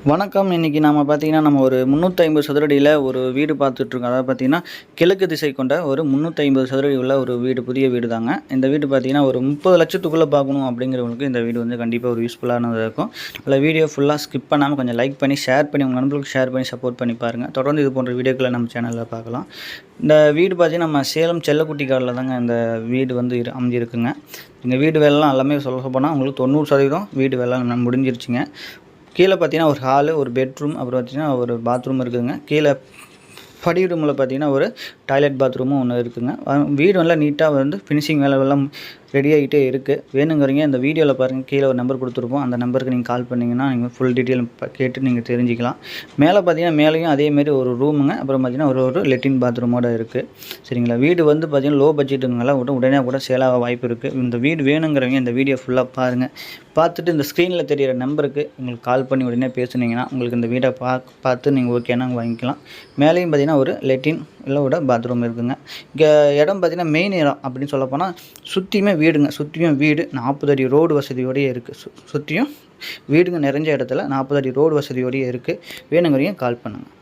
வணக்கம். இன்னைக்கு நாம பார்த்தீங்கன்னா, நம்ம ஒரு 350 சதுர அடியில ஒரு வீடு பார்த்துட்ருக்கோம். அதாவது பார்த்தீங்கன்னா, கிழக்கு திசை கொண்ட ஒரு 350 சதுர அடி உள்ள ஒரு வீடு, புதிய வீடு தாங்க. இந்த வீடு பார்த்தீங்கன்னா, ஒரு 30,00,000த்துக்குள்ள பார்க்கணும் அப்படிங்கிறவங்களுக்கு இந்த வீடு வந்து கண்டிப்பா ஒரு யூஸ்ஃபுல்லானதா இருக்கும். அதில வீடியோ ஃபுல்லா ஸ்கிப் பண்ணாம கொஞ்சம் லைக் பண்ணி, ஷேர் பண்ணி உங்க நண்பர்களுக்கு ஷேர் பண்ணி சப்போர்ட் பண்ணி பாருங்க. தொடர்ந்து இது போன்ற வீடியோக்கள நம்ம சேனல்ல பார்க்கலாம். இந்த வீடு பார்த்தீங்கன்னா, நம்ம சேலம் செல்லக்குட்டி காடுல தாங்க இந்த வீடு வந்து அமைஞ்சிருக்குங்க. இந்த வீடு வேலைலாம் எல்லாமே சொல்லப்போனா உங்களுக்கு 90% வீடு வேலை முடிஞ்சிருச்சுங்க. கீழ பார்த்தீங்கன்னா, ஒரு ஹாலு, ஒரு பெட்ரூம், அப்புறம் பார்த்தீங்கன்னா, ஒரு பாத்ரூம் இருக்குதுங்க. கீழ படி ரூமில பார்த்தீங்கன்னா, ஒரு டாய்லெட் பாத்ரூமும் ஒண்ணு இருக்குங்க. வீடு நல்லா நீட்டா வந்து ஃபினிஷிங் வேலைலாம் ரெடி ஆகிட்டே இருக்குது. வேணுங்கிறவங்க இந்த வீடியோவில் பாருங்கள், கீழே ஒரு நம்பர் கொடுத்துருப்போம். அந்த நம்பருக்கு நீங்கள் கால் பண்ணிங்கன்னா நீங்கள் ஃபுல் டீட்டெயில் கேட்டு நீங்கள் தெரிஞ்சுக்கலாம். மேலே பார்த்தீங்கன்னா, மேலேயும் அதேமாரி ஒரு ரூமுங்க. அப்புறம் பார்த்தீங்கன்னா, ஒரு லெட்டின் பாத்ரூமோடு இருக்குது. சரிங்களா? வீடு வந்து பார்த்தீங்கன்னா, லோ பட்ஜெட்டுங்கனால உடனே கூட சேலாக வாய்ப்பு இருக்குது. இந்த வீடு வேணுங்கிறவங்க இந்த வீடியோ ஃபுல்லாக பாருங்கள். பார்த்துட்டு இந்த ஸ்க்ரீனில் தெரியிற நம்பருக்கு உங்களுக்கு கால் பண்ணி உடனே பேசுனீங்கன்னா, உங்களுக்கு இந்த வீடை பார்த்து நீங்கள் ஓகேன்னா வாங்கிக்கலாம். மேலேயும் பார்த்தீங்கன்னா, ஒரு லெட்டின் இல்ல பாத்ரூம் இருக்குங்க. இங்கே இடம் பார்த்தீங்கன்னா, மெயின் இடம் அப்படின்னு சொல்லப்போனால் சுற்றியுமே வீடுங்க. சுற்றியும் வீடு 40 அடி ரோடு வசதியோடயே இருக்குது. சுற்றியும் வீடுங்க நிறைஞ்ச இடத்துல 40 அடி ரோடு வசதியோடயே இருக்குது. வேணுங்கிறவங்க கால் பண்ணுங்கள்.